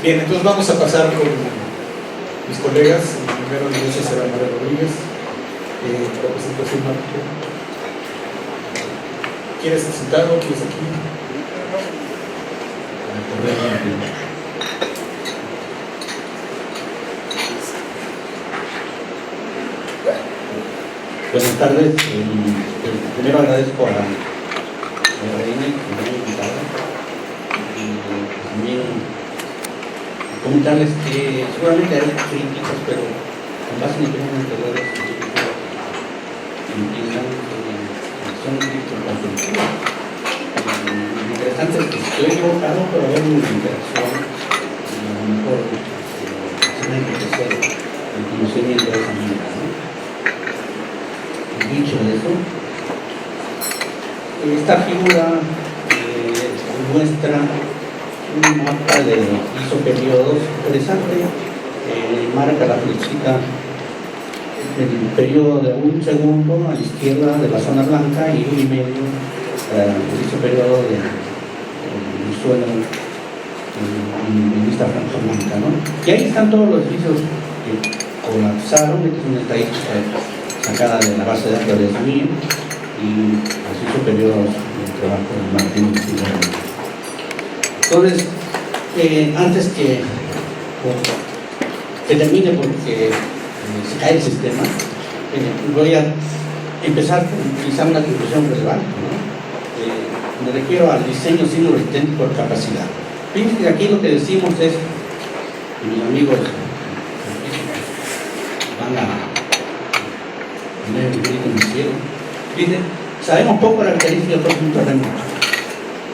Bien, entonces vamos a pasar con mis colegas. El primero de ellos será María Rodríguez, representación Marco. ¿Quieres sentado o quieres aquí? Buenas tardes. Primero agradezco a la reina que me ha invitado y también comentarles que seguramente hay críticas, pero con base en opiniones anteriores entiendan que son críticas constructivas. Lo interesante es que estoy equivocado, pero hay una interacción y a lo mejor se me enriquecer el conocimiento de esa manera, ¿no? Dicho eso, esta figura muestra un mapa de isoperiodos interesante, marca la flechita el periodo de 1 segundo a la izquierda de la zona blanca y 1,5 el isoperiodo del suelo en esta franja blanca, ¿no? Y ahí están todos los edificios que colapsaron. Esta es una estadística sacada de la base de datos de SMIR y así superiores del trabajo de Martín. Entonces, antes que termine porque se cae el sistema, voy a empezar con quizá una conclusión relevante, ¿no? Me refiero al diseño signo resistente por capacidad. Fíjense que aquí lo que decimos es, y mis amigos van a dice, sabemos poco de la característica de un terremoto.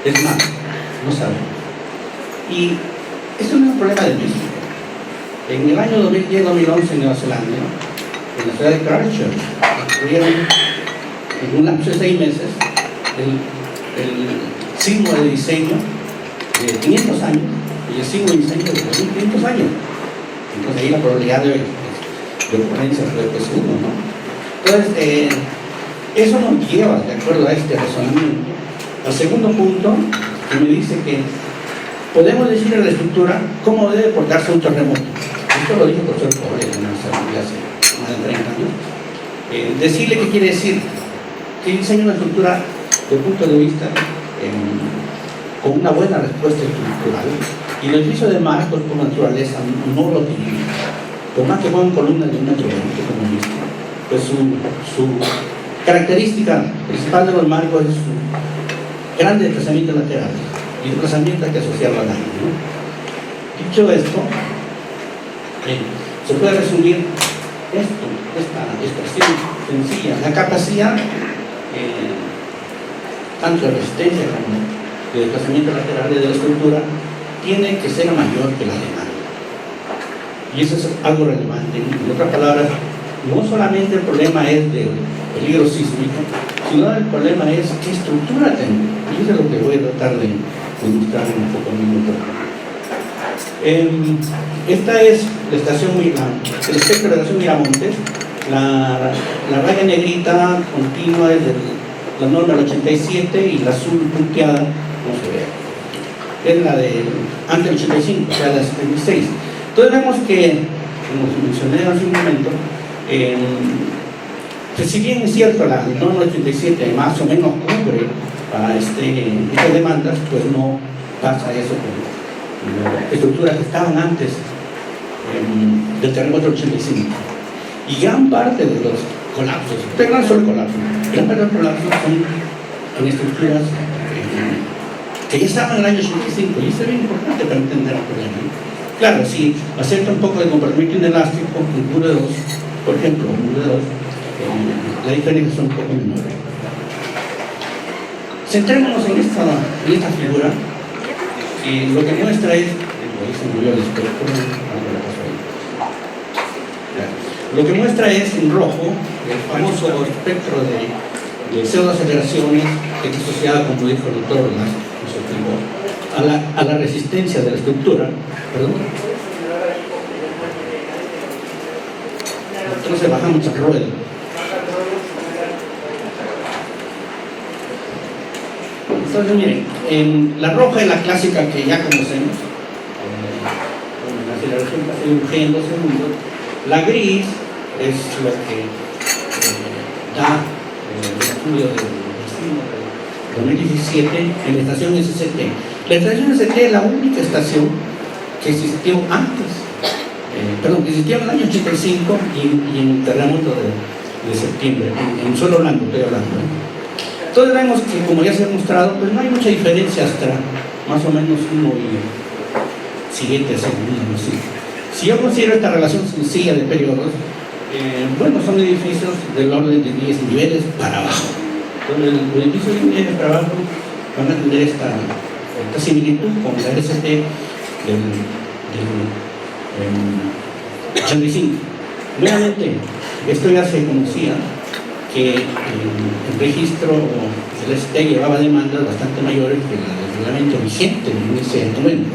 Es más, no sabemos. Y esto no es un problema de México. En el año 2010-2011 en Nueva Zelanda, en la ciudad de Christchurch, construyeron en un lapso de 6 meses el signo de diseño de 500 años y el signo de diseño de 2.500 años. Entonces ahí la probabilidad de ocurrencia es 1, ¿no? Entonces, eso nos lleva, de acuerdo a este razonamiento, al segundo punto, que me dice que podemos decir a la estructura cómo debe portarse un terremoto. Esto lo dijo el profesor Pobre hace más de 30 años. Decirle qué quiere decir, que diseña una estructura desde el punto de vista con una buena respuesta estructural. Y el edificio de marcos por naturaleza no lo tiene. Por más que pongan columnas de 1,20 m, como viste, pues su característica principal de los marcos es su gran desplazamiento lateral y desplazamiento que asociado al daño, ¿no? Dicho esto, se puede resumir esta expresión sencilla. La capacidad, tanto de resistencia como de desplazamiento lateral de la estructura, tiene que ser mayor que la demanda. Y eso es algo relevante. En otras palabras, no solamente el problema es del peligro sísmico, sino el problema es qué estructura tengo. Y eso es lo que voy a tratar de mostrar en un poco minutos. Esta es la estación el espectro de la estación Miramontes. La raya negrita continua es de la norma del 87 y la azul punteada, no se ve, es la de antes del 85, o sea, la 76. Entonces vemos que, como mencioné hace un momento, pues si bien es cierto la norma 87 más o menos cubre para estas demandas, pues no pasa eso con las estructuras que estaban antes del terremoto del 85. Y gran parte de los colapsos, pero no solo colapsos, gran parte de los colapsos son en estructuras que ya estaban en el año 85, y eso es bien importante para entender el problema. Claro, si acepta un poco de comportamiento inelástico, en muro 2, por ejemplo, en muro 2, la diferencia son un poco menores. Centrémonos en esta figura, que lo que muestra es, ahí se murió el espectro, lo que muestra es en rojo el famoso espectro de pseudoaceleraciones que está asociada, como dijo el doctor a la resistencia de la estructura. ¿Perdón? Entonces bajamos el ruedo. Entonces miren, la roja es la clásica que ya conocemos, estación Paseo G en 2 segundos. La gris es lo que da el estudio del destino de 2017 en la estación SCT. La estación SCT es la única estación que existió antes, que existió en el año 85 y en el terremoto de septiembre, en suelo blanco estoy hablando. Entonces vemos que, como ya se ha mostrado, pues no hay mucha diferencia hasta más o menos 1,7 segundos. ¿Sí? Si yo considero esta relación sencilla de periodos, bueno, son edificios del orden de 10 niveles para abajo. Entonces, el edificio de 10 niveles para abajo van a tener esta similitud con la ST del 85. Nuevamente, esto ya se conocía, que el registro del ST llevaba demandas bastante mayores que la del reglamento vigente en 1990,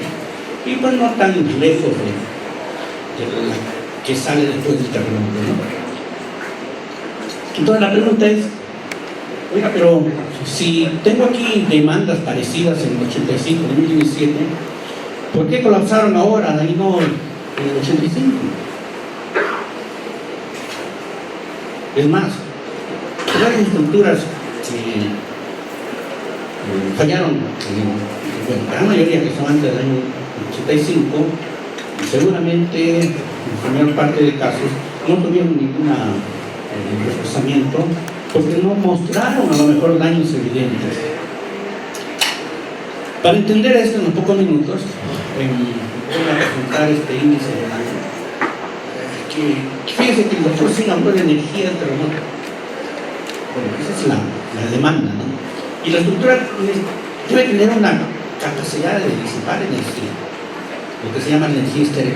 y pues no tan lejos de la que sale después del terremoto, ¿no? Entonces la pregunta es, oiga, pero si tengo aquí demandas parecidas en el 85, 2017, ¿por qué colapsaron ahora y no en el 85? Es más, las estructuras que fallaron, bueno, la gran mayoría que son antes del año 85, seguramente en la mayor parte de casos no tuvieron ningún reforzamiento porque no mostraron a lo mejor daños evidentes. Para entender esto en unos pocos minutos, voy a presentar este índice de daño. Fíjense que nosotros sí hablamos de energía del terremoto. Bueno, esa es la demanda, ¿no? Y la estructura debe tener una capacidad de disipar energía, lo que se llama energía estéril.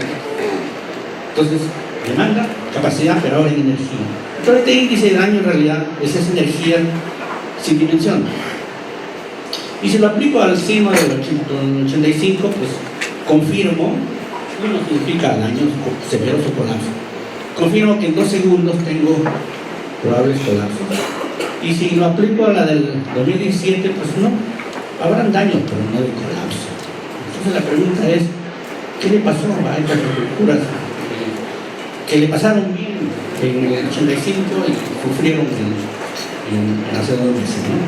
Entonces, demanda, capacidad, pero ahora en energía. Entonces, este índice de daño en realidad es esa energía sin dimensión. Y si lo aplico al signo del 85, pues confirmo, no significa daños severos o colapso. Confirmo que en 2 segundos tengo probables colapsos. Y si lo aplico a la del 2017, pues no, habrán daños, pero no de colapso. Entonces la pregunta es, ¿qué le pasó a estas estructuras que le pasaron bien en el 85 y sufrieron hace 2 meses, ¿no?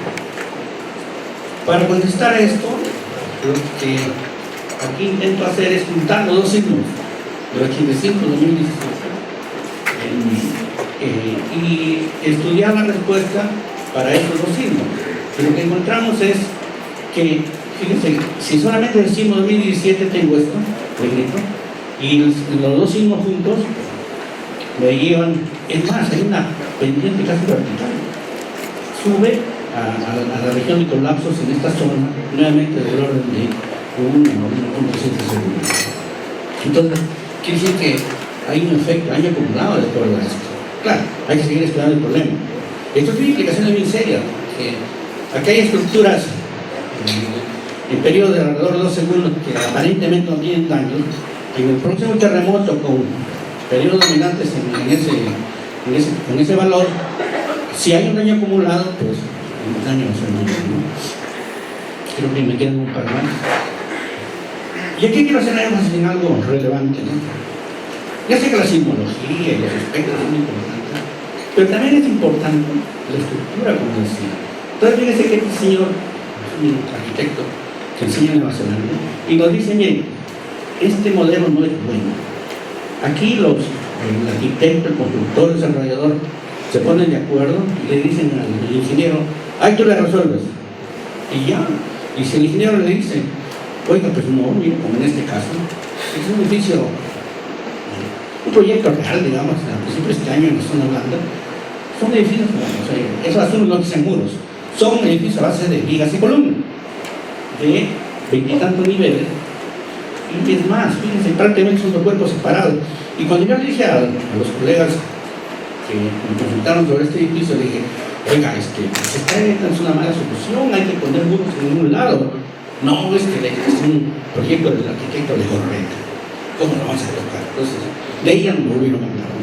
Para contestar esto, lo que aquí intento hacer es juntar los 2 signos, del 85 y 2017, y estudiar la respuesta para estos 2 signos. Y lo que encontramos es que, fíjense, si solamente decimos 2017 tengo esto, negrito, y los 2 signos juntos me llevan, es más, hay una pendiente casi vertical, sube a la región de colapsos en esta zona, nuevamente del orden de 1,7 segundos. Entonces, quiere decir que hay un efecto, hay acumulado de todo esto. Claro, hay que seguir estudiando el problema. Esto tiene implicaciones bien serias, porque aquí hay estructuras en periodo de alrededor de 2 segundos que aparentemente no tienen daño. En el próximo terremoto con periodos dominantes con ese valor, si hay un daño acumulado, pues el daño va a ser mayor, ¿no? Creo que me quedan un par más. Y aquí quiero hacer énfasis en algo relevante, ¿no? Ya sé que la sismología y los aspectos son importantes, pero también es importante la estructura, como decía. Entonces, fíjense que este señor es un arquitecto que enseña en Nueva Zelanda y nos dice, miren, este modelo no es bueno. Aquí el arquitecto, el constructor, el desarrollador se ponen de acuerdo y le dicen al ingeniero, ahí tú le resuelves. Y ya, y si el ingeniero le dice, oiga, pues no, mira, como en este caso, es un edificio, un proyecto real, digamos, a principios de este año en la zona blanda, son edificios, o sea, esos asuntos no dicen muros, son edificios a base de vigas y columnas, de 20 y tantos niveles, y es más, fíjense, prácticamente son 2 cuerpos separados. Y cuando yo le dije a los colegas que me consultaron sobre este edificio, le dije, oiga, esta es una mala solución, hay que poner muros en ningún lado. No, es que es un proyecto del arquitecto de Gorreta. ¿Cómo lo vamos a tocar? Entonces, de ella me volvieron a hablar.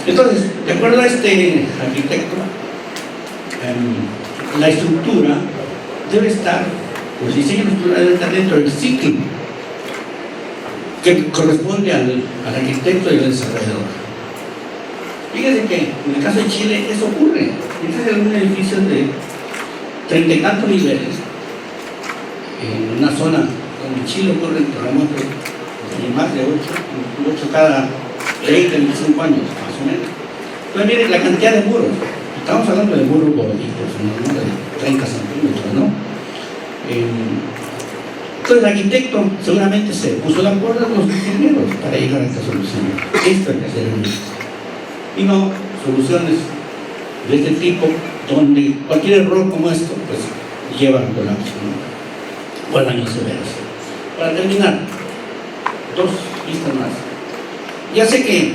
Entonces, de acuerdo a este arquitecto, la estructura debe estar, el diseño estructural debe estar dentro del ciclo que corresponde al arquitecto y al desarrollador. Fíjense que en el caso de Chile eso ocurre. Este es un edificio de 30 y tantos niveles, en una zona donde en Chile ocurren terremotos de más de 8 cada 30, 25 años, más o menos. Entonces miren la cantidad de muros. Estamos hablando de muros gorditos, ¿no? De 30 centímetros, ¿no? Entonces el arquitecto seguramente se puso de acuerdo con los ingenieros para llegar a esta solución. Esto hay que hacer y no soluciones de este tipo donde cualquier error como esto pues lleva a colapso, ¿no? O a daños severos. Para terminar, dos pistas más. Ya sé que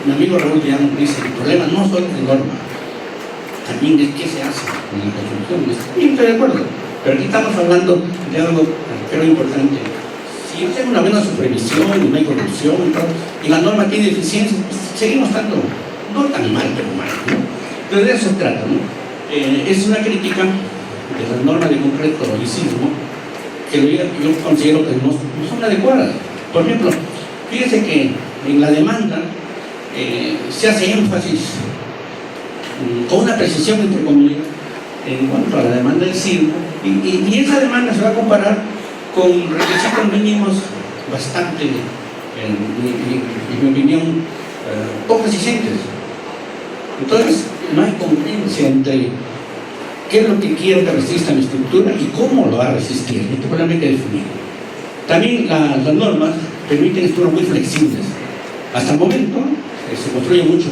mi amigo Raúl ya nos dice el problema no solo es de norma, también es qué se hace con la construcción. Y estoy de acuerdo, pero aquí estamos hablando de algo creo importante. Si hacemos una buena supervisión y no hay corrupción y la norma tiene deficiencias, pues seguimos estando no tan mal, pero mal, ¿no? Entonces de eso se trata, ¿no? Es una crítica de las normas de concreto y sismo que yo considero que no son adecuadas. Por ejemplo, fíjese que en la demanda se hace énfasis con una precisión entre comillas en cuanto a la demanda del sismo y esa demanda se va a comparar con requisitos mínimos bastante, en mi opinión, poco exigentes. Entonces, no hay conciencia entre qué es lo que quiero que resista mi estructura y cómo lo va a resistir. Este problema hay que definir. También las normas permiten estructuras muy flexibles. Hasta el momento se construye mucho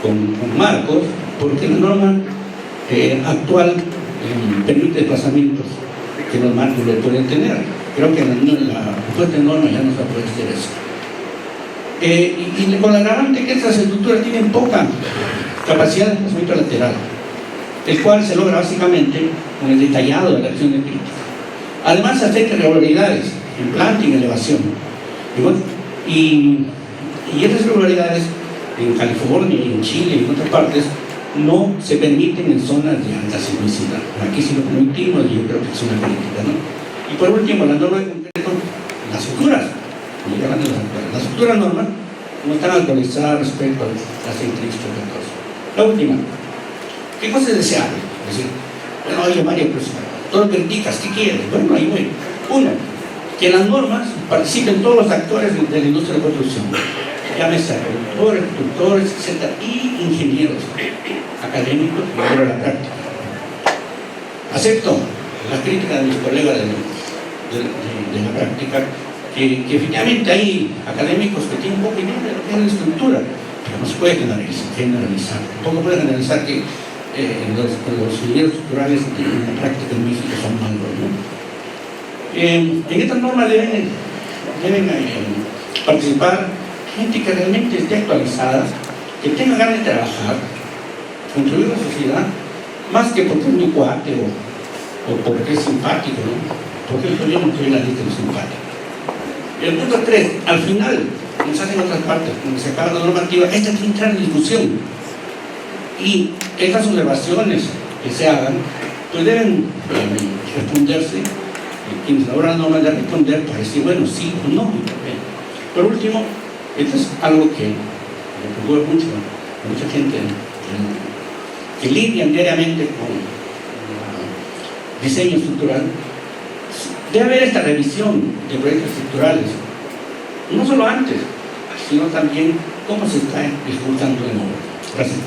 con marcos, porque la norma actual permite desplazamientos que los marcos lo pueden tener. Creo que la propuesta de norma ya no se puede hacer eso. Y con la agravante que estas estructuras tienen poca capacidad de desplazamiento lateral, el cual se logra básicamente con el detallado de la acción de crítica. Además se afectan irregularidades en planta y en elevación. Y estas irregularidades en California y en Chile y en otras partes no se permiten en zonas de alta sismicidad. Aquí sí lo permitimos y yo creo que es una crítica, ¿no? Y por último, la norma de concreto, las estructuras. Las futuras normas no están actualizadas respecto a las 6.314. La última, ¿qué cosa es deseable? Es decir, bueno, oye Mario, pues todo lo criticas, ¿qué quieres? Bueno, ahí voy. Uno, que en las normas participen todos los actores de la industria de la construcción, llámese agricultores, constructores, etc., y ingenieros académicos y de la práctica. Acepto la crítica de mis colegas de la práctica, que efectivamente hay académicos que tienen poca idea de lo que es la estructura, pero no se puede generalizar. Tampoco puede generalizar que los ingenieros estructurales en la práctica en México son malos, ¿no? En estas normas deben participar gente que realmente esté actualizada, que tenga ganas de trabajar, contribuir a la sociedad, más que porque es muy cuate o porque es simpático, ¿no? Porque yo no estoy en la lista de los simpáticos. El punto 3, al final, como se hace en otras partes, cuando se acaba la normativa, esta tiene que entrar en discusión. Y estas observaciones que se hagan, pues deben responderse, quienes elaboran la norma deben responder para decir, bueno, sí o no. Por último, esto es algo que me preocupa mucho a mucha gente que lidian diariamente con diseño estructural. Debe haber esta revisión de proyectos estructurales, no solo antes, sino también cómo se está ejecutando en obra. Gracias.